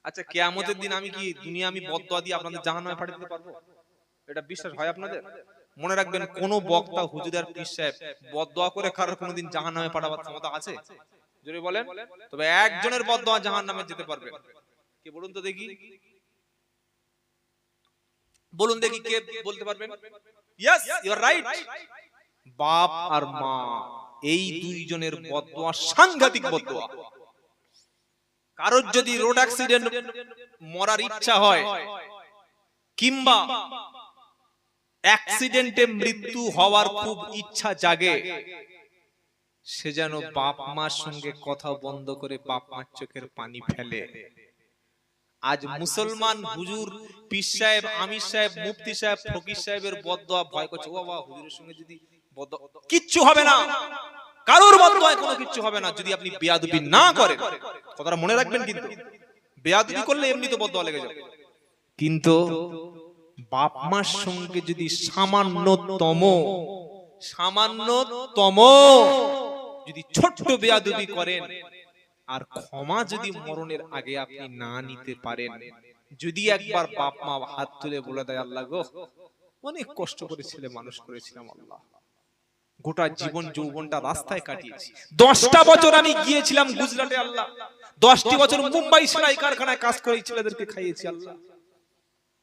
আচ্ছা কিয়ামতের দিন আমি কি দুনিয়া আমি বদদোয়া দিয়ে আপনাদের জাহান্নামে পাঠিয়ে দিতে পারবো? এটা বিশ্বাস হয় আপনাদের? মনে রাখবেন, কোন বক্তা হুজুর আর পীর সাহেব বদদোয়া করে কারোর কোনোদিন জাহান্নামে পাঠাবার ক্ষমতা আছে? জোরে বলেন। তবে একজনের বদদোয়া জাহান্নামে যেতে পারবে। কে বলুন তো দেখি, বলুন দেখি কে বলতে পারবেন? Yes, you are right. বাপ আর মা, এই দুইজনের বদদোয়া সাংঘাতিক বদদোয়া। কারোর যদি রোড অ্যাক্সিডেন্ট মরার ইচ্ছা হয় কিংবা অ্যাক্সিডেন্টে মৃত্যু হওয়ার খুব ইচ্ছা জাগে, সে যেন বাপ মার সঙ্গে কথা বন্ধ করে বাপ মার চোখের পানি ফেলে। আজ মুসলমান হুজুর, পীর সাহেব, আমির সাহেব, মুফতি সাহেব, ফকির সাহেবের বদদোয়া ভয় করছে। ও বাবা, হুজুরের সঙ্গে যদি বদদোয়া, কিচ্ছু হবে না, কারোর বদদোয়ায় কোনো কিচ্ছু হবে না যদি আপনি বেয়াদবি না করেন। কথাটা মনে রাখবেন, কিন্তু বেয়াদবি করলে এমনি তো বদদোয়া লেগে যাবে। কিন্তু বাপ মার সঙ্গে যদি সামান্যতম যদি ছোট্ট বেয়াদবি করেন, আর ক্ষমা যদি মরণের আগে আপনি না নিতে পারেন, যদি একবার বাপ মা হাত তুলে বলে দেয়, আল্লাহ গো অনেক কষ্ট করে ছেলে মানুষ করেছিলাম, আল্লাহ গোটা জীবন যৌবনটা রাস্তায় কাটিয়েছি, 10টা বছর আমি গিয়েছিলাম গুজরাটে, আল্লাহ 10টি বছর মুম্বাই সেলাই কারখানায় কাজ করে ছেলেদেরকে খাইয়েছি, আল্লাহ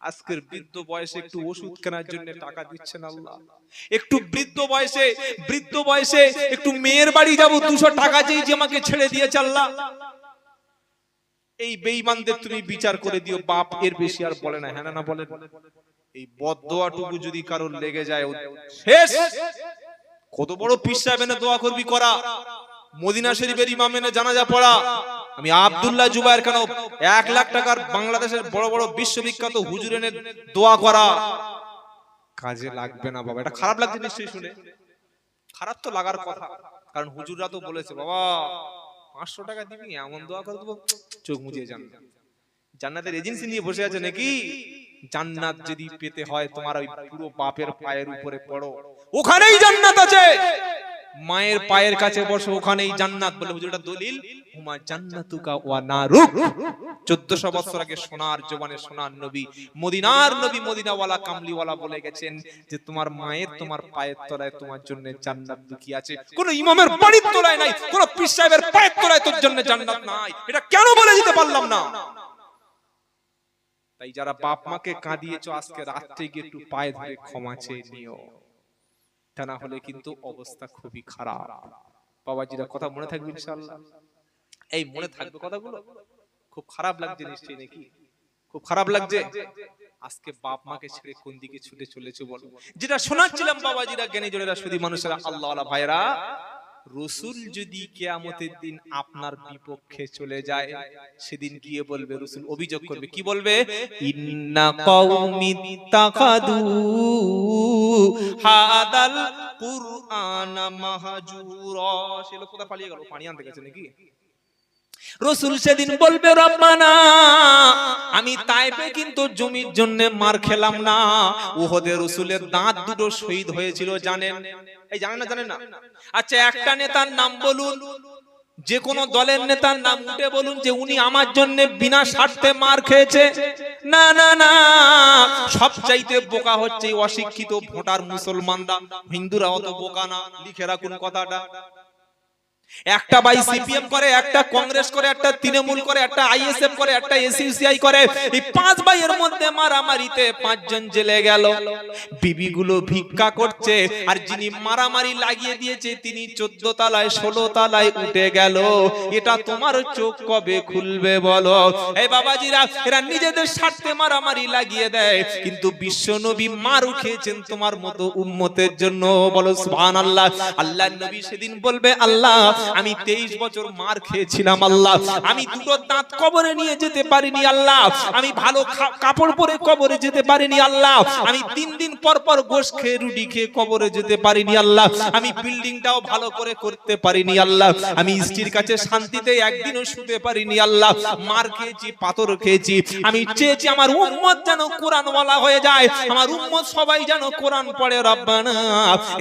আজকের বৃদ্ধ বয়সে একটু ওষুধ কেনার জন্য টাকা দিচ্ছেন, আল্লাহ একটু বৃদ্ধ বয়সে একটু মেয়ের বাড়ি যাব, 200 টাকা যেই যে আমাকে ছেড়ে দিয়েছে, আল্লাহ এই বেঈমানদের তুমি বিচার করে দিও। বাপ এর বেশি আর বলে না, হ্যাঁ না বলেন? এই বদদোয়াটুকু যদি কারোর লেগে যায়, শেষ। কত বড় পীর সাহেব এনে দোয়া করবি করা, মদিনা শরীফের ইমাম এনে জানাজা পড়া, আমি আব্দুল্লাহ জুবায়ের কেন 1 লাখ টাকার বাংলাদেশের বড় বড় বিশ্ববিখ্যাত হুজুর এনে দোয়া করা, কাজে লাগবে না বাবা। এটা খারাপ লাগছে নিশ্চয়ই শুনে? খারাপ তো লাগার কথা, কারণ হুজুররা তো বলেছে, বাবা 500 টাকা দিবি, এমন দোয়া করে দেবো চোখ মুজিয়ে যান। জান্নাতের এজেন্সি নিয়ে বসে আছে নাকি? জান্নাত যদি পেতে হয় তোমার ওই পুরো বাপের পায়ের উপরে পড়ো, ওখানেই জান্নাত আছে। মায়ের পায়ের কাছে বসো, ওখানেই জান্নাত। বলে হুজুরটা দলিল, হুমা জান্নাতুকা ওয়া নারুক। 1400 বছর আগে সোনার জবানে সোনার নবী, মদিনার নবী, মদিনাওয়ালা কামলিওয়ালা বলে গেছেন যে তোমার মায়ের, তোমার পায়ের তলায় তোমার জন্য জান্নাত লুকিয়ে আছে। কোন ইমামের বাড়ির তলায় নাই, কোন পীর সাহেবের পায়ের তলায় তোর জন্য জান্নাত নাই। এটা কেন বলে দিতে পারলাম না? তাই যারা বাপ মাকে কাঁদিয়েছো, আজকে রাত্রে গিয়ে একটু পায়ে ধরে ক্ষমা চেয়ে নিও, তা না হলে কিন্তু অবস্থা খুবই খারাপ। বাবাজিরা কথা মনে থাকবে ইনশাআল্লাহ? এই মনে থাকবে কথাগুলো? খুব খারাপ লাগছে নিশ্চয়ই নাকি? খুব খারাপ লাগছে। আজকে বাপ মাকে ছেড়ে কোন দিকে ছুটে চলেছে বলো? যেটা শোনাচ্ছিলাম বাবাজিরা, জ্ঞানী জনেরা, সুধী মানুষেরা, আল্লাহওয়ালা ভাইরা, রসুল যদি কিয়ামতের দিন আপনার বিপক্ষে চলে যায়, সেদিন গিয়ে বলবে, রসুল অভিযোগ করবে, কি বলবে? ইন্না কওমি তাকাদু হাদাল কুরআনা মাহজুরা। সে লোক কোথা পালিয়ে গেল? পানি আনতে গেছে নাকি? রসুল সেদিন বলবে, রব্বানা আমি তাইফে কিন্তু জমির জন্য মার খেলাম না, উহুদে রসুলের দাঁত দুটো শহীদ হয়েছিল, জানেন? এই জানেন না? আচ্ছা একটা নেতার নাম বলুন, যে কোনো দলের নেতার নাম উঠে বলুন যে উনি আমার জন্য বিনা স্বার্থে মার খেয়েছে। না না না, সবচাইতে বোকা হচ্ছে অশিক্ষিত ভোটার মুসলমানরা। হিন্দুরা অত বোকা না, লিখে রাখুন কথাটা। একটা ভাই সিপিএম করে, একটা কংগ্রেস করে, একটা তৃণমূল করে, একটা আইএসএফ করে, একটা এসইউসিআই করে। এই 5 ভাইয়ের মধ্যে মারামারিতে 5 জন জেলে গেল। বিবিগুলো ভিক্ষা করছে, আর যিনি মারামারি লাগিয়ে দিয়েছে তিনি 14 তলায় 16 তলায় উঠে গেল। এটা তোমার চোখ কবে খুলবে বলো? এই বাবাজিরা, এরা নিজেদের স্বার্থে মারামারি লাগিয়ে দেয়, কিন্তু বিশ্ব নবী মার খেয়েছেন তোমার মতো উম্মতের জন্য। বলো সুবহানাল্লাহ। আল্লাহর নবী সেদিন বলবে, আল্লাহ আমি 23 বছর মার খেয়েছিলাম, আল্লাহ আমি দুটো দাঁত কবরে নিয়ে যেতে পারিনি, আল্লাহ আমি ভালো কাপড় পরে কবরে যেতে পারিনি, আল্লাহ আমি 3 দিন পর পর গোশ খেয়ে রুটি খেয়ে কবরে যেতে পারিনি, আল্লাহ আমি বিল্ডিংটাও ভালো করে করতে পারিনি, আল্লাহ আমি স্ত্রীর কাছে শান্তিতে একদিনও শুতে পারিনি, আল্লাহ মার খেয়েছি, পাথর খেয়েছি। আমি চেয়েছি আমার উম্মত যেন কোরআনওয়ালা হয়ে যায়, আমার উম্মত সবাই যেন কোরআন পড়ে। রব্বানা,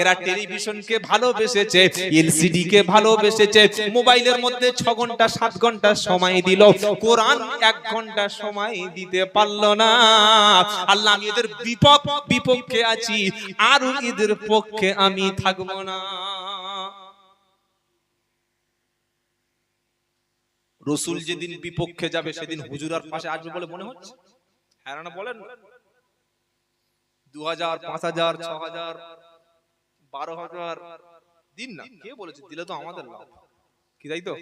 এরা টেলিভিশনকে ভালোবেসেছে, এলসিডি কে ভালোবেসেছে, ভালোবেসেছে, মোবাইলের মধ্যে 6 ঘন্টা 7 ঘন্টা সময় দিল, কোরআন 1 ঘন্টা সময় দিতে পারলো না। আল্লাহ আমি এদের বিপক্ষে আছি, আর এদের পক্ষে আমি থাকবো না। রাসূল যেদিন বিপক্ষে যাবে সেদিন হুজুর আর পাশে আসবে বলে মনে হচ্ছে? হ্যাঁ না বলেন? 2000 5000 6000 12000 দিন না, কে বলেছে দিলে তো আমাদের লাভ, কি তাই তো?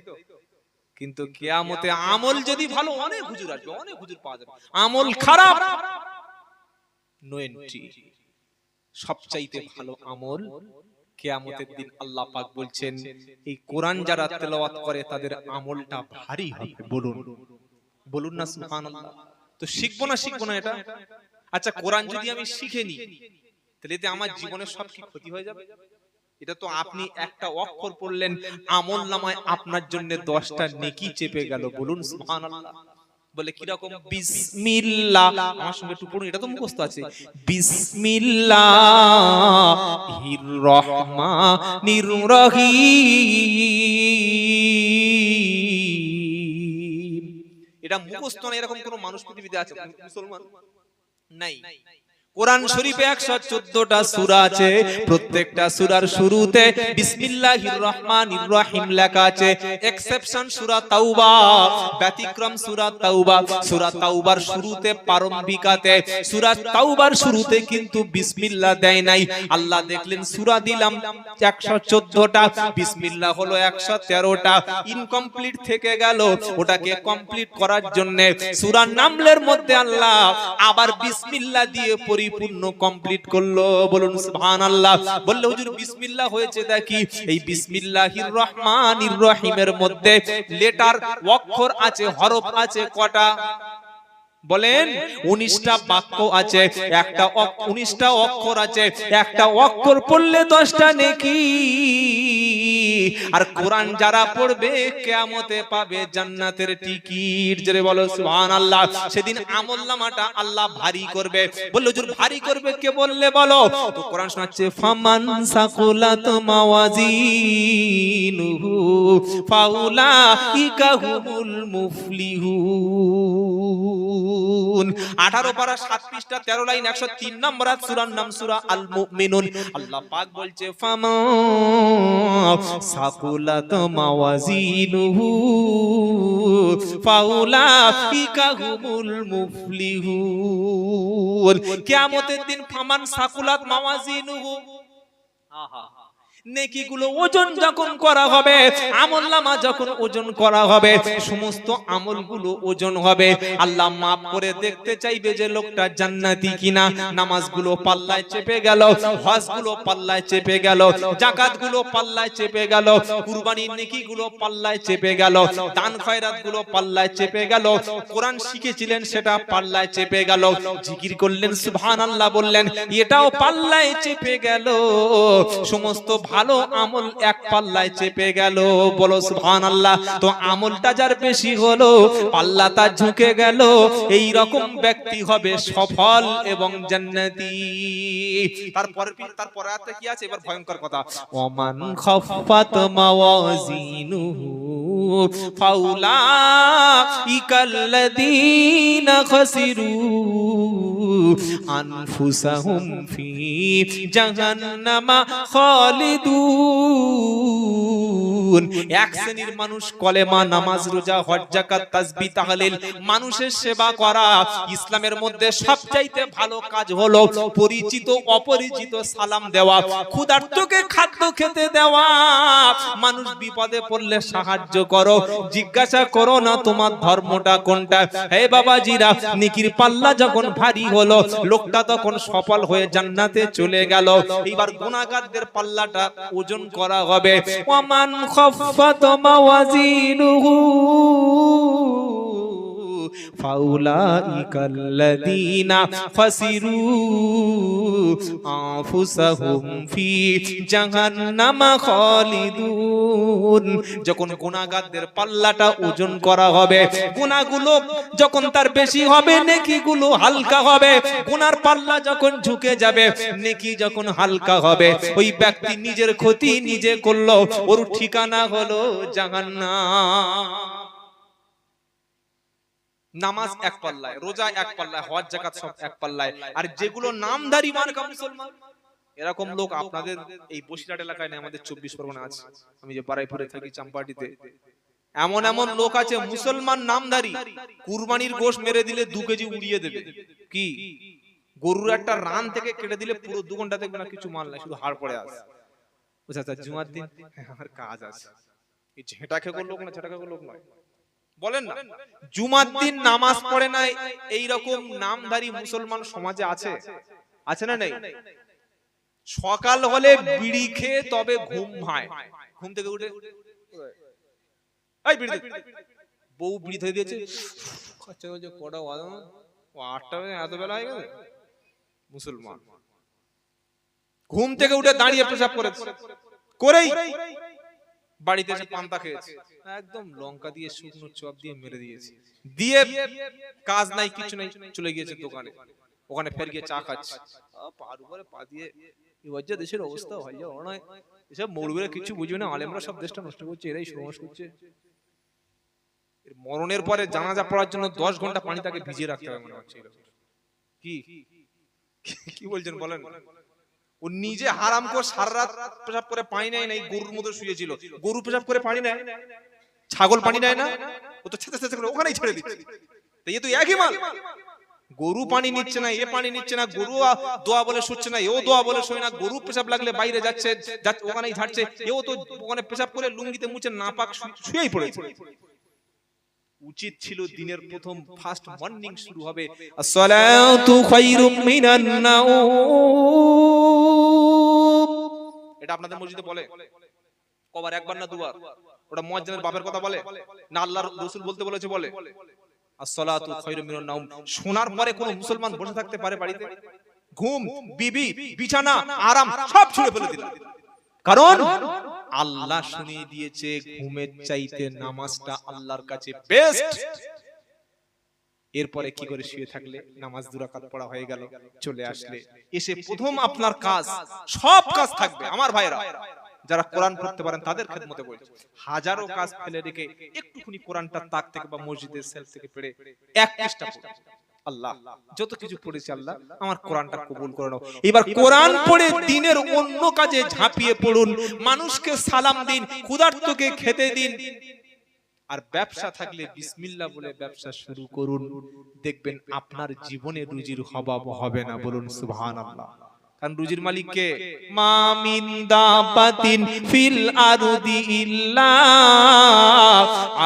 কিন্তু কিয়ামতে আমল যদি ভালো, অনেক হুজুর আসবে, অনেক হুজুর পাওয়া যাবে। আমল খারাপ, নো এন্ট্রি। সবচাইতে ভালো আমল কিয়ামতের দিন আল্লাহ পাক বলছেন এই কোরআন যারা তেলাওয়াত করে তাদের আমলটা ভারী হবে। বলুন বলুন না সুবহানাল্লাহ। তো শিখবো না এটা? আচ্ছা কোরআন যদি আমি শিখে নি তাহলে এতে আমার জীবনের সব কি ক্ষতি হয়ে যাবে? এটা তো আপনি একটা অক্ষর পড়লেন, আমল নামায় আপনার জন্য 10টা নেকি চেপে গেল। বলুন সুবহানাল্লাহ। বলে কি রকম? বিসমিল্লাহ, আমার সঙ্গে একটু পড়ুন, এটা তো মুখস্থ আছে। বিসমিল্লাহির রহমানির রহিম। এটা মুখস্থ না এরকম কোন মানুষ পৃথিবীতে আছে? মুসলমান নাই। কোরআন শরীফে 114টা সূরা আছে, প্রত্যেকটা সূরার শুরুতে বিসমিল্লাহির রহমানির রহিম লেখা আছে। এক্সেপশন সূরা তাওবা, ব্যতিক্রম সূরা তাওবা। সূরা তাওবার শুরুতে প্রারম্ভিকাতে সূরা তাওবার শুরুতে কিন্তু বিসমিল্লাহ দেয় নাই। আল্লাহ দেখলেন সূরা দিলাম 114টা, বিসমিল্লাহ হলো 113টা, ইনকমপ্লিট থেকে গেল। ওটাকে কমপ্লিট করার জন্য সূরা নামলের মধ্যে আল্লাহ আবার বিসমিল্লাহ দিয়ে পরিপূর্ণ কমপ্লিট করলো। বলুন সুবহানাল্লাহ। বললে হুজুর বিসমিল্লাহ হয়েছে দেখি, এই বিসমিল্লাহির রহমানির রহিমের মধ্যে লেটার অক্ষর আছে, হরফ আছে কটা? বলেন 19টা বাক্য আছে, 19টা অক্ষর আছে, একটা অক্ষর পড়লে 10টা নেকি। আর কোরআন যারা পড়বে কিয়ামতে পাবে জান্নাতের টিকিট। জোরে বলো সুবহানাল্লাহ। সেদিন আমলনামাটা আল্লাহ ভারী করবে। বললো হুজুর ভারী করবে কে বললে বলো? তো কোরআন শোনাচ্ছে ফামান সাকুলাত মাওয়াজিনুহু ফাউলাইকা হুমুল মুফলিহুন। 18 পারা 7 পৃষ্ঠা 13 লাইন 103 নম্বর সূরার নাম সূরা আল মুমিনুন। আল্লাহ পাক বলছে ফামা সাকুলাত মাওয়াজিনুহু ফাউলাইকা হুমুল মুফলিহুন। কিয়ামতের দিন ফামান সাকুলাত মাওয়াজিনুহু, আহা, নেকিগুলো ওজন যখন করা হবে, আমলনামা যখন ওজন করা হবে, সমস্ত আমলগুলো ওজন হবে। আল্লাহ মাফ করে দেখতে চাইবে যে লোকটা জান্নাতি কিনা। নামাজগুলো পাল্লায় চেপে গেল, হজগুলো পাল্লায় চেপে গেল, যাকাতগুলো পাল্লায় চেপে গেল, কুরবানির নেকিগুলো পাল্লায় চেপে গেল, দান খয়রাতগুলো পাল্লায় চেপে গেল, কোরআন শিখেছিলেন সেটা পাল্লায় চেপে গেল, জিকির করলেন সুবহানাল্লাহ বললেন এটাও পাল্লায় চেপে গেল, সমস্ত ভালো আমল এক পাল্লায় চেপে গেল। বলো সুবহানাল্লাহ। তো আমলটা যার বেশি হলো, পাল্লাটা ঝুঁকে গেল, এই রকম ব্যক্তি হবে সফল এবং জান্নাতি। তারপরে আয়াতে কি আছে? এবার ভয়ঙ্কর কথা। ওমান খাফফাত মাওয়াজিনুহু ফাউলাইকাল্লাযীনা খাসিরু আনফুসাহুম ফি জাহান্নামা খালিদুন। এক শ্রেণীর মানুষ কলেমা, নামাজ, রোজা, হজ, যাকাত, তাসবিহ, তাহলিল, মানুষের সেবা করা। ইসলামের মধ্যে সবচাইতে ভালো কাজ হলো পরিচিত অপরিচিত সালাম দেওয়া, ক্ষুধার্তকে খাদ্য খেতে দেওয়া, মানুষ বিপদে পড়লে সাহায্য করো, জিজ্ঞাসা করো না তোমার ধর্মটা কোনটা। হে বাবাজিরা, নেকির পাল্লা যখন ভারী হলো, লোকটা তখন সফল হয়ে জান্নাতে চলে গেল। এবার গুনাহগারদের পাল্লাটা ওজন করা হবে। ওয়ামান খাফফাত মাওয়াজিনুহু ফাউলাইকাল্লাযীনা ফাসিরু আনফুসাহুম ফি জাহান্নামা খালিদুন। যখন গুনাহগারদের পাল্লাটা ওজন করা হবে, গুনাহগুলো যখন তার বেশি হবে, নেকিগুলো হালকা হবে। গুনার পাল্লা যখন ঝুঁকে যাবে, নেকি যখন হালকা হবে, ওই ব্যক্তি নিজের ক্ষতি নিজে করলো, ওর ঠিকানা হলো জাহান্নাম। নামাজ এক পাল্লায়, রোজা এক পাল্লায়, হজ যাকাত সব এক পাল্লায়, আর যেগুলো নামধারী মার্কা মুসলমান, এরকম লোক আপনাদের এই বসিরহাট এলাকায় নেই, আমাদের 24 পরগনা আছে। আমি যে বারাইপুরে থাকি, চাম্পাটিতে, এমন এমন লোক আছে মুসলমান নামধারী, কুরবানির গোশত মেরে দিলে 2 কেজি উড়িয়ে দেবে। কি গরুর একটা রান থেকে কেটে দিলে পুরো 2 ঘন্টা দেখবে না কিছু মাল নাই, শুধু হাড় পড়ে আসে। বুঝা যায় জুমার দিন আমার কাজ আছে, এই ঝেঁটা খেয়ে লোক না, ঝেঁটা খেয়ে লোক নয়, বলেন না জুমার দিন নামাজ পড়ে না, এই রকম নামধারী মুসলমান সমাজে আছে, আছে না নেই? সকাল হলে বিড়ি খেয়ে তবে ঘুম হয়, ঘুম থেকে উঠে এই বিড়ি দে, বউ বিড়ি ধরে দিয়েছে, আচ্ছা ওই যে কটা বাজে, ও 8টা বাজে, এত বেলা হয়ে গেছে। মুসলমান ঘুম থেকে উঠে দাঁড়িয়ে পেশাব করেছে, করেই বাড়িতে এসে পান্তা খেয়েছে, একদম লঙ্কা দিয়ে শুকনো চপ দিয়ে মেরে দিয়েছে, দিয়ে কাজ নাই কিছু নাই, চলে গিয়েছে দোকানে, ওখানে ফের গিয়ে চা খাচ্ছে, পার উপরে পা দিয়ে, এবার যে দেশের অবস্থা হয় যে নয়, এসব মৌলবীরা কিছু বুঝবে না, আলেমরা সব দেশটা নষ্ট করছে, এরাই সমাজ করছে। মরণের পরে জানাজা পড়ার জন্য 10 ঘন্টা পানি তাকে ভিজিয়ে রাখতে হবে মনে হচ্ছে। কি কি বলছেন বলেন? ও নিজে হারাম করে সারা রাত পেশাব করে পানি নেয় না, গরুর মতো শুয়েছিল, গরু পেশাব করে পানি নেয়, ছাগল পানি নেয় না, ও তো ছেঁচে ছেঁচে করে ওখানেই ছেড়ে দিচ্ছে, এই তো একই মাল। গরু পানি নিচ্ছে না, এ পানি নিচ্ছে না, গরু দোয়া বলে শুচ্ছে না, এও দোয়া বলে শোয় না, গরু পেশাব লাগলে বাইরে যাচ্ছে, ওখানেই ঝাড়ছে, এও তো ওখানে পেশাব করে লুঙ্গিতে মুছে নাপাক শুয়েই পড়েছে। উচিত ছিল দিনের প্রথম ফার্স্ট মর্নিং শুরু হবে আসসালাতু খায়রুম মিনান নাওম, এটা আপনাদের মসজিদে বলে কবার, একবার না দুবার? ওটা মুয়াজ্জিনের বাপের কথা বলে না, আল্লাহর রাসূল বলতে বলেছে বলে আসসালাতু খায়রুম মিনান নাওম। শোনার পরে কোন মুসলমান বসে থাকতে পারে বাড়িতে? ঘুম, বিবি, বিছানা, আরাম সব ছুঁড়ে ফেলে দিল, কারণ আল্লাহ শুনিয়ে দিয়েছে ঘুমের চাইতে নামাজটা আল্লাহর কাছে বেস্ট। এরপরে কি করে শুয়ে থাকলে নামাজ 2 রাকাত পড়া হয়ে গেল, চলে আসলে এসে প্রথম আপনার কাজ, সব কাজ থাকবে আমার ভাইরা যারা কোরআন পড়তে পারেন তাদের খেদমতে বলছি, হাজারো কাজ ফেলে রেখে একটুখানি কোরআনটা তাক থেকে বা মসজিদের সেলফ থেকে পড়ে এক পৃষ্ঠা পড়ুন, আল্লাহ যত কিছু পড়েছি আল্লাহ আমার কোরআনটা কবুল করে নাও। এবার কোরআন পড়ে দিনের অন্য কাজে ঝাঁপিয়ে পড়ুন, মানুষকে সালাম দিন, ক্ষুধার্তকে খেতে দিন, আর ব্যবসা থাকলে বিসমিল্লাহ বলে ব্যবসা শুরু করুন, দেখবেন আপনার জীবনে রুজির অভাব হবে না, বলুন সুবহানাল্লাহ। কারণ রুজির মালিক কে? মা মিন দাবাতিন ফিল আরদি ইল্লা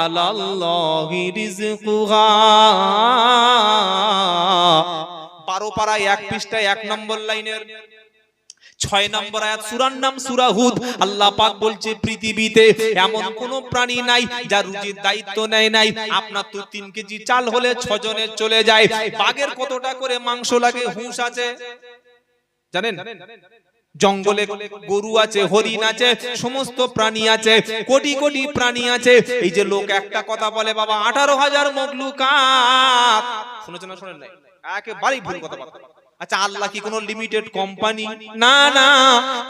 আলাল্লাহি রিজকুহা। 12 পারায় 1 পৃষ্ঠায় 1 নম্বর লাইনের 6 নম্বর আয়াত, সূরার নাম সূরা হুদ। আল্লাহ পাক বলছে পৃথিবীতে এমন কোন প্রাণী নাই যার রুজির দায়িত্ব নেয় নাই। আপনার তো 3 কেজি চাল হলে 6 জনের চলে যায়। বাঘের কতটা করে মাংস লাগে? হুঁশ আছে জানেন? জঙ্গলে গরু আছে, হরিণ আছে, সমস্ত প্রাণী আছে, কোটি কোটি প্রাণী আছে। এই যে লোক একটা কথা বলে বাবা 18,000 মখলুকাত, শুনেছেন না শোনেন নাই? একেবারেই ভুল কথা বলে। আচ্ছা আল্লাহ কি কোনো লিমিটেড কোম্পানি? না না,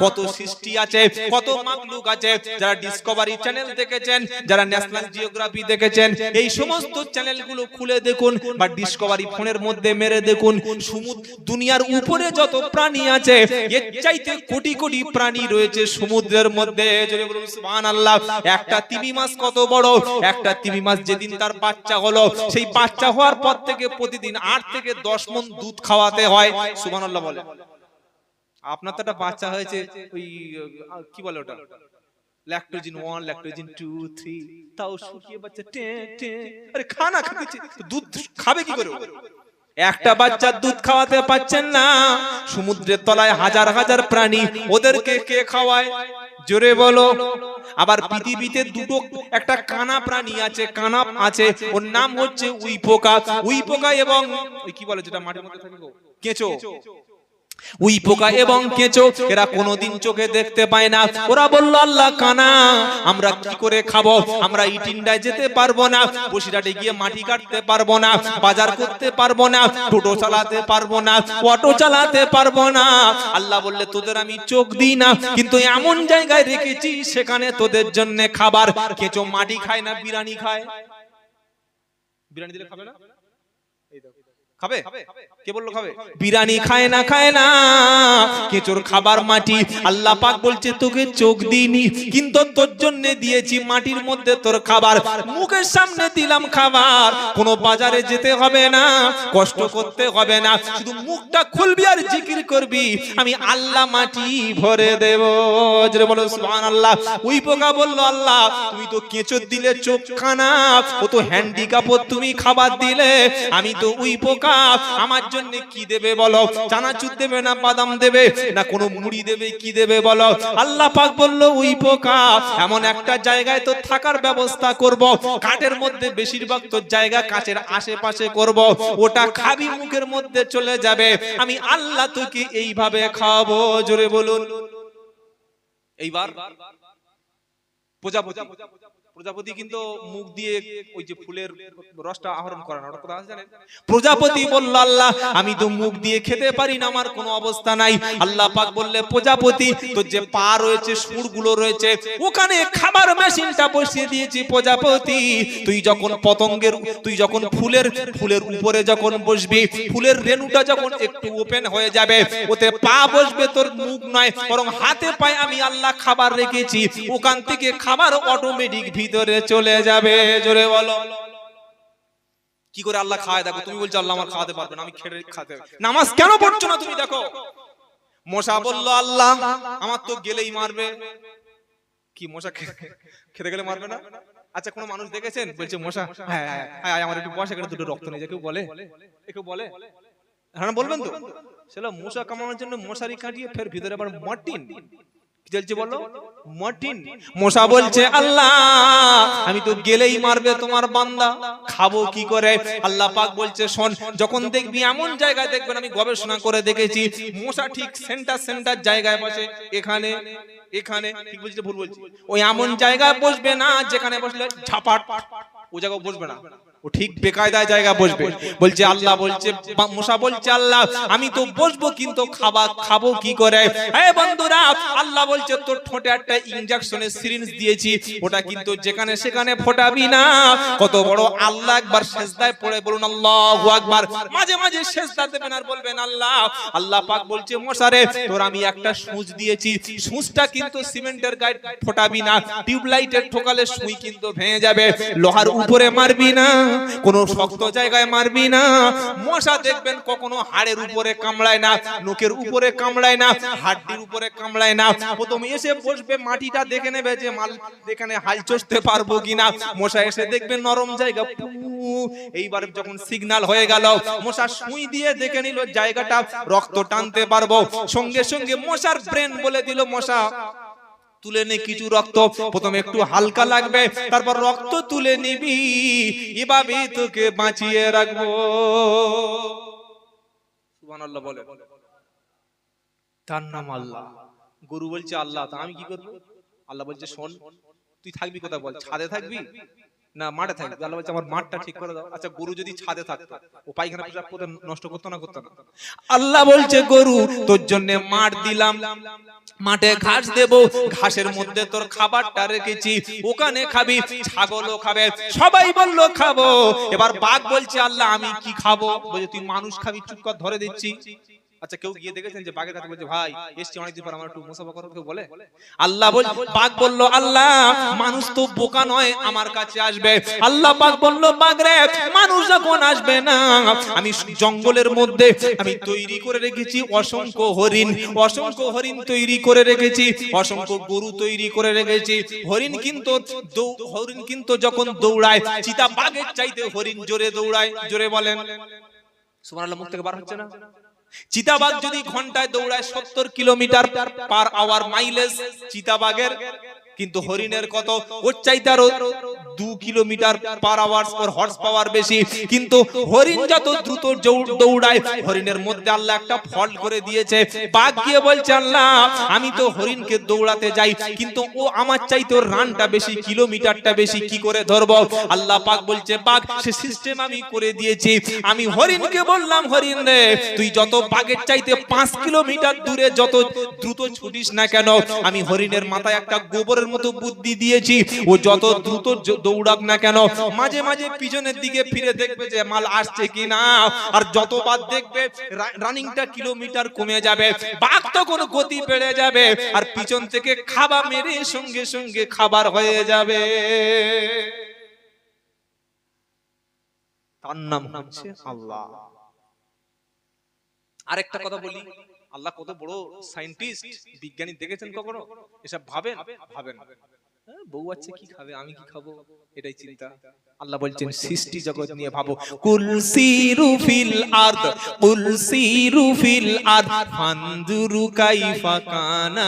কত সৃষ্টি আছে, কত মাখলুক আছে। যারা ডিসকভারি চ্যানেল দেখেছেন, যারা ন্যাশনাল জিওগ্রাফি দেখেছেন, এই সমস্ত চ্যানেলগুলো খুলে দেখুন বা ডিসকভারি ফোনের মধ্যে মেরে দেখুন, সমুদ্র দুনিয়ার উপরে যত প্রাণী আছে এর চাইতে কোটি কোটি প্রাণী রয়েছে সমুদ্রের মধ্যে। যদি বলুন সুবহানাল্লাহ। একটা তিমি মাছ কত বড়? একটা তিমি মাছ যেদিন তার বাচ্চা হলো, সেই বাচ্চা হওয়ার পর থেকে প্রতিদিন 8 থেকে 10 মণ দুধ খাওয়াতে হয়। সুবহানাল্লাহ বলে। আপনার তো একটা বাচ্চা হয়েছে, ওই কি বলে ওটা, ল্যাকটোজিন 1 ল্যাকটোজিন 2 3, তাও শুকিয়ে বাচ্চা টে টে, আরে খানা খাচ্ছে, দুধ খাবে কি করে? একটা বাচ্চা দুধ খাওয়াতে পাচ্ছেন না। সমুদ্রের তলায় হাজার হাজার প্রাণী, ওদেরকে কে খাওয়ায়? জোরে বলো। আবার পৃথিবীতে দুটো একটা কানা প্রাণী আছে, কানা আছে, ওর নাম হচ্ছে উই পোকা। উই পোকা এবং কি বলে যেটা মাটির মধ্যে থাকে গো, কেঁচো। উই পোকা এবং কেঁচো এরা কোনোদিন চোখে দেখতে পায় না। ওরা বলল আল্লাহ কানা আমরা কি করে খাবো, আমরা ইটিন্ডায় যেতে পারবো না, বসিরহাটে গিয়ে মাটি কাটতে পারবো না, বাজার করতে পারবো না, টোটো চালাতে পারবো না, অটো চালাতে পারবো না। আল্লাহ বললে তোদের আমি চোখ দিই না, কিন্তু এমন জায়গায় রেখেছি সেখানে তোদের জন্য খাবার। কেঁচো মাটি খায় না, বিরিয়ানি খায়। বিরিয়ানি দিলে খাবে না? খাবে? কে বললো খাবে? বিরিয়ানি খায় না, খায় না। কেঁচোর খাবার মাটি। আল্লাহ পাক বলছে তোকে চোখ দিইনি, কিন্তু তোর জন্য দিয়েছি মাটির মধ্যে তোর খাবার, মুখের সামনে দিলাম খাবার। কোনো বাজারে যেতে হবে না, কষ্ট করতে হবে না, শুধু মুখটা খুলবি আর জিকির করবি, আমি আল্লাহ মাটি ভরে দেব। জোরে বলো সুবহানাল্লাহ। ওই পোকা বলল আল্লাহ তুমি তো কেঁচো দিলে চোখ কানা, ও তো হ্যান্ডিক্যাপ, তুমি খাবার দিলে, আমি তো ওই পোকা, আমার জন্য কি দেবে বলো? চানাচুর দেবে না বাদাম দেবে না কোনো মুড়ি দেবে, কি দেবে বলো? আল্লাহ পাক বলল ওই পোকা এমন একটা জায়গায় তো থাকার ব্যবস্থা করব, কাঠের মধ্যে বেশিরভাগ তো জায়গা কাচের আশেপাশে করব, ওটা খাবি মুখের মধ্যে চলে যাবে, আমি আল্লাহ তোকে এইভাবে খাওয়াবো। জোরে বলুন। এইবার প্রজাপতি, প্রজাপতি কিন্তু মুখ দিয়ে ওই যে ফুলের রসটা আহরণ করে না, ওটা কথা জানেন? প্রজাপতি বলল আল্লাহ আমি তো মুখ দিয়ে খেতে পারি না, আমার কোনো অবস্থা নাই। আল্লাহ পাক বললে প্রজাপতি তোর যে পা রয়েছে, সুরগুলো রয়েছে, ওখানে খাবার মেশিনটা বসিয়ে দিয়েছি। প্রজাপতি তুই যখন পতঙ্গের, তুই যখন ফুলের উপরে যখন বসবি, ফুলের রেণুটা যখন একটু ওপেন হয়ে যাবে, ওতে পা বসবে, তোর মুখ নয়, বরং হাতে পায়ে আমি আল্লাহ খাবার রেখেছি, ওখান থেকে খাবার অটোমেটিক ভিতরে চলে যাবে। জোরে বলো। কি করে আল্লাহ খাওয়ায় দেখো? তুমি বলছো আল্লাহ আমার খাওয়াতে পারবে না, আমি খেতে খাতে, নামাজ কেন পড়ছো না তুমি? দেখো মশা বলল আল্লাহ আমার তো গেলেই মারবে। কি মশা খেতে গেলে মারবে না? আচ্ছা কোন মানুষ দেখেছেন বলছে মশা হ্যাঁ হ্যাঁ আমার একটু বসে গেলে দুটো রক্ত নিয়ে যায়, কেউ বলে? কেউ বলে? হ্যাঁ বলবেন তো। সেটা মশা কামানোর জন্য মশারি কাটিয়ে ফের ভিতরে আবার মর্টিন চলছে, বলো মর্টিন। মশা বলছে আল্লাহ আমি তো গেলেই মারবে তোমার বান্দা, খাবো কি করে? আল্লাহ পাক বলছে শোন, যখন দেখবি এমন জায়গায় দেখবেন, আমি গবেষণা করে দেখেছি, মশা ঠিক সেন্টার জায়গায় বসে, এখানে এখানে, ঠিক বলছি ভুল বলছি? ওই এমন জায়গায় বসবে না যেখানে বসলে ঝাপাট, ও জায়গায় বসবে না, ও ঠিক বেকায়দায় জায়গা বসবে। বলছে আল্লাহ বলছে, মশা বলছে আল্লাহ আমি তো বসবো, কিন্তু খাবো কি করে? এই বন্ধুরা আল্লাহ বলছে তোর ঠোঁটে একটা ইনজেকশনের সিরিঞ্জ দিয়েছি, ওটা কিন্তু যেখানে সেখানে ফোটাবি না। কত বড় আল্লাহ! একবার সিজদায় পড়ে বলুন আল্লাহু আকবার। মাঝে মাঝে সিজদা দেবেন আর বলবেন আল্লাহ। আল্লাহ পাক বলছে মশারে তোর আমি একটা সুচ দিয়েছি, সুচটা কিন্তু সিমেন্টের গায়ে ফোটাবি না, টিউবলাইটের ঠোকালে সুই কিন্তু ভেঙে যাবে, লোহার উপরে মারবি না, কোনো শক্ত জায়গায় মারবি না। মশা দেখবেন কখনো হাড়ের উপরে কামড়ায় না, নখের উপরে কামড়ায় না, হাড়ির উপরে কামড়ায় না। প্রথমে এসে বসবে, মাটিটা দেখে নেবে যে মাল এখানে হাল চষতে পারবো কিনা। মশা এসে দেখবে নরম জায়গা, এইবার যখন সিগন্যাল হয়ে গেল, মশা সুই দিয়ে দেখে নিল জায়গাটা রক্ত টানতে পারবো, সঙ্গে সঙ্গে মশার ব্রেন বলে দিল মশা তুলে নে কিছু রক্ত, প্রথমে একটু হালকা লাগবে, তারপর রক্ত তুলে নিবি, এভাবে তোকে বাঁচিয়ে রাখবো। সুবহানাল্লাহ বলে, তার নাম আল্লাহ। গরু বলছে আল্লাহ তা আমি কি করবো? আল্লাহ বলছে শোন, তুই থাকবি কোথায় বল? ছাদে থাকবি না মাঠে থাকবি? আল্লাহ বলছে আমার মাঠটা ঠিক করে দাও। আচ্ছা গরু যদি ছাদে থাকতো, ও পায়খানা পেশাব করতে নষ্ট করতো না? করতো না? আল্লাহ বলছে গরু তোর জন্য মাঠ দিলাম, মাঠে ঘাস দেব, ঘাসের মধ্যে তোর খাবারটা রেখেছি, ওখানে খাবি, ছাগলও খাবে। সবাই বললো খাবো। এবার বাঘ বলছে আল্লাহ আমি কি খাবো? বলছে তুই মানুষ খাবি, চুপ কর, ধরে দিচ্ছি। আচ্ছা কেউ গিয়ে দেখেছেন যে বাঘের কাছে বলছে ভাই এসছি অনেকদিন পর, আমার একটু মুসাফা করো? কেউ বলে? আল্লাহ বল, বাঘ বলল আল্লাহ মানুষ তো বোকা নয়, আমার কাছে আসবে। আল্লাহ পাক বলল বাঘ রে, মানুষ যখন আসবে না, আমি জঙ্গলের মধ্যে আমি তৈরি করে রেখেছি অসংখ্য হরিণ, অসংখ্য হরিণ তৈরি করে রেখেছি, অসংখ্য গরু তৈরি করে রেখেছি। হরিণ কিন্তু যখন দৌড়ায়, চিতা বাঘের চাইতে হরিণ জোরে দৌড়ায়। জোরে বলেন সুবহানাল্লাহ। মুখ থেকে বার হচ্ছে না? চিতাবাঘ যদি ঘন্টায় দৌড়ায় 70 কিলোমিটার পার আওয়ার মাইলেজ চিতাবাঘের, কিন্তু হরিণের কত? ওর চাইতে আরো 2 কিলোমিটার পার আওয়ার ওর হর্স পাওয়ার বেশি। কিন্তু হরিণ যত দ্রুত দৌড়ায়, হরিণের মধ্যে আল্লাহ একটা ফল্ট করে দিয়েছে। বাঘ গিয়ে বলছে, আল্লাহ আমি তো হরিণকে দৌড়াতে যাই, কিন্তু ও আমার চাইতে ওর রানটা বেশি, কিলোমিটারটা বেশি, কি করে ধরবো? আল্লাহ পাক বলছে, বাঘ সে সিস্টেম আমি করে দিয়েছি। আমি হরিণকে বললাম, হরিণ রে তুই যত বাঘের চাইতে 5 কিলোমিটার দূরে যত দ্রুত ছুটিস না কেন, আমি হরিণের মাথায় একটা গোবরের মতো বুদ্ধি দিয়েছি। ও যত দ্রুত দৌড়াক না কেন, মাঝে মাঝে পিছনের দিকে ফিরে দেখবে যে মাল আসছে কিনা, আর যতবার দেখবে রানিংটা কিলোমিটার কমে যাবে, বাঘ তখন গতি বেড়ে যাবে, আর পিছন থেকে খাবার মেরে সঙ্গে সঙ্গে খাবার হয়ে যাবে। তার নাম হচ্ছে আল্লাহ। আরেকটা কথা বলি, আল্লাহ কত বড় সায়েন্টিস্ট, বিজ্ঞানী, দেখেছেন কখনো এসব? ভাবেন বউ আছে কি খাবে, আমি কি খাবো, এটাই চিন্তা। আল্লাহ বলছেন সৃষ্টি জগৎ নিয়ে ভাবো। কুল সিরু ফিল আরদ, কুল সিরু ফিল আরদ ফানজুরু কাইফা কানা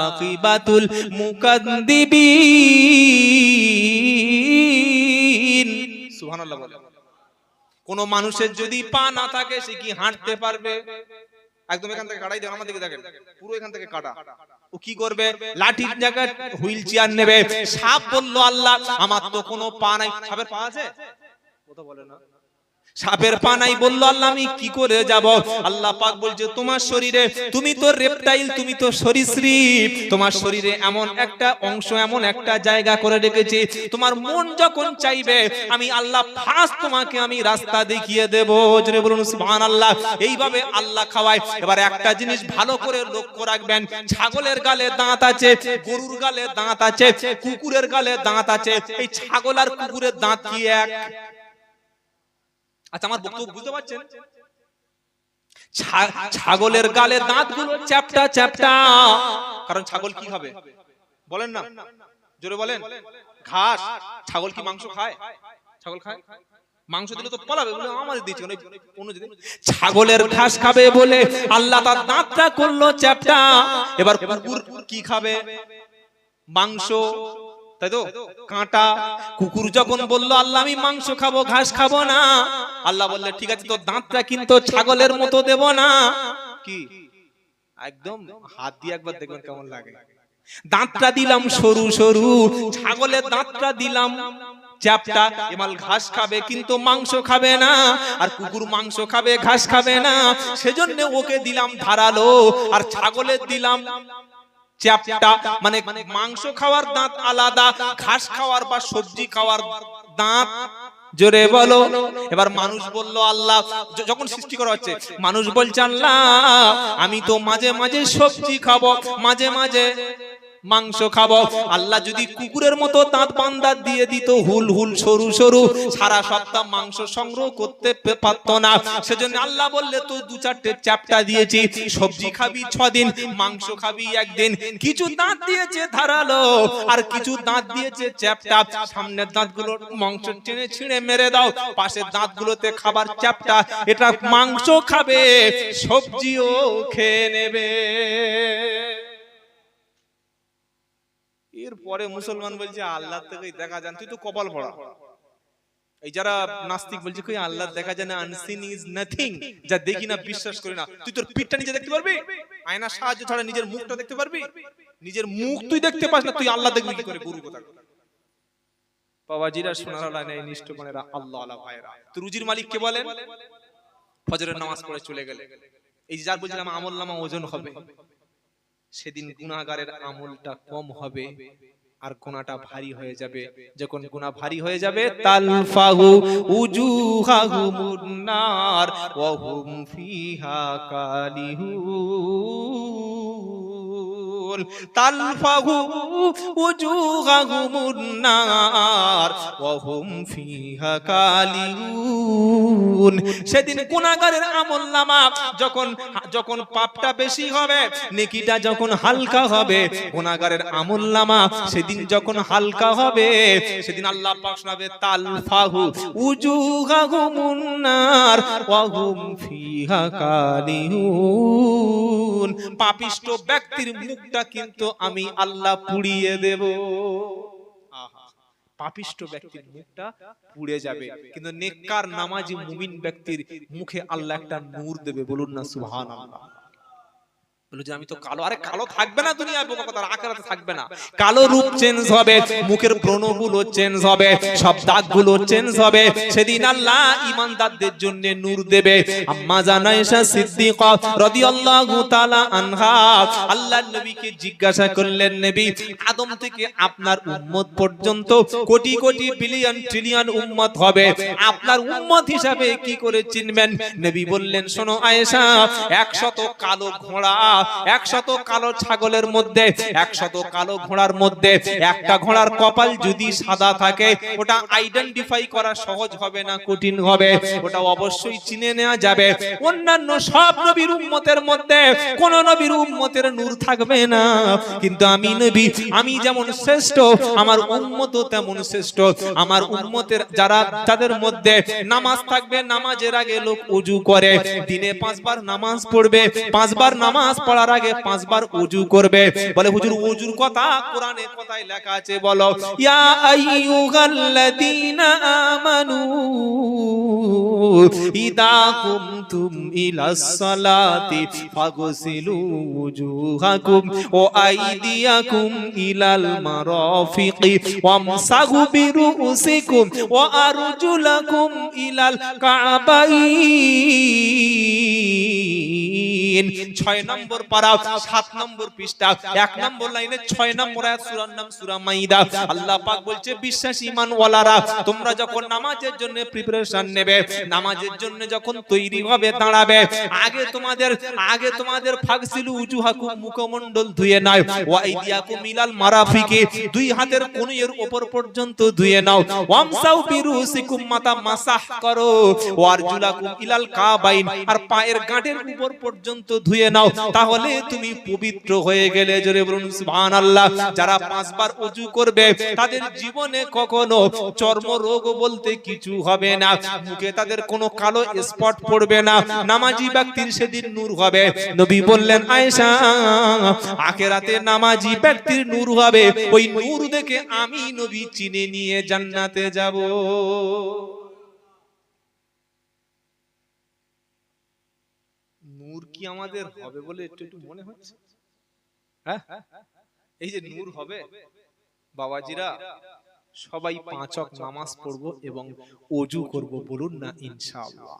আকিবাতুল মুকাদ্দিবিন। সুবহানাল্লাহ বলে। কোন মানুষের যদি পা না থাকে সে কি হাঁটতে পারবে? একদম এখান থেকে কাটাই দেন, আমার দিকে দেখেন, পুরো এখান থেকে কাটা। ও কি করবে? লাঠির জায়গায় হুইল চেয়ার নেবে। সাপ বললো, আল্লাহ আমার তো কোনো পা নাই। সাপের পা আছে? কথা বলে না। সাপের পা নাই, বললো আল্লাহ আমি কি করে যাব? আল্লাহ পাক বলছে, তোমার শরীরে, তুমি তো রেপটাইল, তুমি তো সরীসৃপ, তোমার শরীরে এমন একটা অংশ, এমন একটা জায়গা করে রেখেছি, তোমার মন যখন চাইবে আমি আল্লাহ ফার্স্ট তোমাকে আমি রাস্তা দেখিয়ে দেব। জোরে বলুন সুবহানাল্লাহ। এইভাবে আল্লাহ খাওয়ায়। এবার একটা জিনিস ভালো করে লক্ষ্য রাখবেন, ছাগলের গালে দাঁত আছে, গরুর গালে দাঁত আছে, কুকুরের গালে দাঁত আছে। এই ছাগল আর কুকুরের দাঁত কি এক? আচ্ছা আমার বক্তব্য বুঝতে পারছেন? ছাগলের গালে দাঁতগুলো চ্যাপ্টা চ্যাপ্টা, কারণ ছাগল কি খাবে বলেন না, জোরে বলেন। ঘাস। ছাগল কি মাংস খায়? ছাগল খায়? মাংস দিলে তো পালাবে, বলে আমাদের দিচ্ছে অন্য যদি। ছাগলের ঘাস খাবে বলে আল্লাহ তার দাঁতটা করলো চ্যাপ্টা। এবার কুকুর কি খাবে? মাংস, তাই তো, কাঁটা। কুকুর যখন বললো আল্লাহ আমি মাংস খাবো, ঘাস খাবো না, আল্লাহ বললে ঠিক আছে, তো দাঁতটা কিন্তু ছাগলের মতো দেব না। কি একদম হাত দিয়ে একবার দেখবেন কেমন লাগে। দাঁতটা দিলাম সরু সরু, ছাগলের দাঁতটা দিলাম চ্যাপ্টা। এমাল ঘাস খাবে কিন্তু মাংস খাবে না, আর কুকুর মাংস খাবে, ঘাস খাবে না। সেজন্য ওকে দিলাম ধারালো, আর ছাগলের দিলাম চ্যাপ্টা। মানে মাংস খাওয়ার দাঁত আলাদা, ঘাস খাওয়ার বা সবজি খাওয়ার দাঁত। জোরে বলো। এবার মানুষ বলল, আল্লাহ যখন সৃষ্টি করা হচ্ছে, মানুষ বলছে আল্লাহ আমি তো মাঝে মাঝে সবজি খাবো, মাঝে মাঝে মাংস খাবো। আল্লাহ যদি কুকুরের মতো দাঁত বান্দা দিয়ে দিত, হুল হুল সরু সরু, সারা সপ্তাহ মাংস সংগ্রহ করতে পারতো না। সেজন্য আল্লাহ বললে তো 2-4টে চ্যাপ্টা দিয়েছি, সবজি খাবি 6 দিন, মাংস খাবি 1 দিন। কিছু দাঁত দিয়েছে ধারালো, আর কিছু দাঁত দিয়েছে চ্যাপ্টা। সামনের দাঁতগুলো মাংস টেনে ছিঁড়ে মেরে দাও, পাশের দাঁতগুলোতে খাবার চ্যাপ্টা। এটা মাংস খাবে, সবজিও খেয়ে নেবে। এরপরে মুসলমান বলছে আল্লাহ থেকে দেখা যান, তুই তো কপাল পড়া। এই যারা নাস্তিক বলছে কই আল্লাহ দেখা যায় না, আনসিন ইজ নাথিং, যা দেখি না বিশ্বাস করি না। তুই তোর পিঠটা নিজে দেখতে পারবি? আয়নার সাহায্য ছাড়া নিজের মুখটা দেখতে পারবি? নিজের মুখ তুই দেখতে পাস না, তুই আল্লাহ দেখবি কি করে? গুরু কথা। বাবাজিরা, সোনার লাইনে নিষ্ঠমানেরা, আল্লাহ আলা ভাইরা, তো রুজির মালিক কে বলেন? ফজরের নামাজ পড়ে চলে গেলে, এই যার বলছিলাম আমলনামা ওজন হবে, সেদিন গুনাহগারের আমলটা কম হবে আর গুনাহটা ভারী হয়ে যাবে। যখন গুনাহ ভারী হয়ে যাবে, তালফাহু উজুহাহুমুন নার ওয়া হুম ফিহা কালিহুন। তালফাহু উজুহাহুমুন নার ওয়া হুম ফিহা কালিউন। সেদিন গুনাহগারের আমলনামা যখন পাপটা বেশি হবে, নেকিটা যখন হালকা হবে, গুনাহগারের আমলনামা সেদিন যখন হালকা হবে, সেদিন আল্লাহ পাক শোনাবে তালফাহু উজুহাহুমুন নার ওয়া হুম ফিহা কালিউন। পাপিষ্ঠ ব্যক্তির মুখটা কিন্তু আমি আল্লাহ পুড়িয়ে দেব। পাপিষ্ঠ ব্যক্তির মুখটা পুড়ে যাবে, কিন্তু নেককার নামাজি মুমিন ব্যক্তির মুখে আল্লাহ একটা নূর দেবে। বলুন না সুবহানাল্লাহ। বলে যে আমি তো কালো, আরে কালো থাকবে না দুনিয়ায়, বোকা কথা, আখিরাতে থাকবে না। কালো রূপ চেঞ্জ হবে, মুখের ব্রণগুলো চেঞ্জ হবে, সব দাগগুলো চেঞ্জ হবে। সেদিন আল্লাহ ঈমানদারদের জন্য নূর দেবে। আম্মা জান আয়েশা সিদ্দিকা রাদিয়াল্লাহু তাআলা আনহা আল্লাহর নবীকে জিজ্ঞাসা করলেন, নবী, আদম থেকে আপনার উম্মত পর্যন্ত কোটি কোটি বিলিয়ন ট্রিলিয়ন উম্মত হবে, আপনার উম্মত হিসাবে কি করে চিনবেন? নবী বললেন, শোনো আয়েশা, 100 কালো ঘোড়া, 100 কালো ছাগলের মধ্যে, 100 কালো ঘোড়ার মধ্যে একটা ঘোড়ার কপাল যদি সাদা থাকে, ওটা আইডেন্টিফাই করা সহজ হবে না, কঠিন হবে, ওটা অবশ্যই চিনে নেওয়া যাবে। অন্যান্য সব নবীর উম্মতের মধ্যে কোন নবীর উম্মতের নূর থাকবে না, কিন্তু আমি নবী, আমি যেমন শ্রেষ্ঠ, আমার উম্মতও তেমন শ্রেষ্ঠ। আমার উম্মতের যাদের মধ্যে নামাজ থাকবে, নামাজের আগে লোক ওযু করে, দিনে 5 বার নামাজ পড়বে, 5 বার নামাজ পড়ার আগে 5 বার ওযু করবে। বলে হুজুর ওযুর কথা কোরআনে কোথায় লেখা আছে বলো? ইয়া আইয়ুহাল্লাযীনা আমানু ইদা কুমতুম ইলাস সালাতি ফাগসিলু ওযুহাকুম ওয়া আইদিয়াকুম ইলাল মারাফিকি ওয়ামসাহু বিরুউসিকুম ওয়া আরজুলাকুম ইলাল কাবাইন। 6 নম্বর পারা, 7 নম্বর পৃষ্ঠা, 1 নম্বর লাইনে 6 নম্বর আয়াত, সূরার নাম সূরা মাইদা। আল্লাহ পাক বলছে, বিশ্বাসী ঈমানওয়ালারা, তোমরা যখন নামাজের জন্য প্রিপারেশন নেবে, নামাজের জন্য যখন তৈরি হবে, দাঁড়াবে, আগে তোমাদের ফাগসিলু উজুহাকুম, মুখমণ্ডল ধুয়ে নাও, ওয়া আইদিয়াকুম ইলাল মারাফিকি, দুই হাতের কনুইয়ের উপর পর্যন্ত ধুয়ে নাও, ওয়ামসাউ বিরুসিকুম, মাথা মাসাহ করো, ওয়া আরজুলাকুম ইলাল কাবাইন, আর পায়ের গাঁটের উপর পর্যন্ত ধুয়ে নাও, তাহলে তুমি পবিত্র হয়ে গেলে। জোরে বলুন সুবহানাল্লাহ। যারা 5 বার ওযু করবে, তাদের জীবনে কখনো চর্মরোগ বলতে কিছু হবে না, মুখে তাদের কোনো কালো স্পট পড়বে না, নামাজি ব্যক্তির সেদিন নূর হবে। নবী বললেন, আয়েশা, আখিরাতে নামাজি ব্যক্তির নূর হবে, ওই নূর দেখে আমি নবী চিনে নিয়ে জান্নাতে যাব। নূর কি আমাদের হবে বলে একটু মনে হচ্ছে? হ্যাঁ, এই যে নূর হবে, বাবাজিরা সবাই 5 ওয়াক্ত নামাজ পড়বো এবং ওযু করব, বলুন না ইনশাআল্লাহ।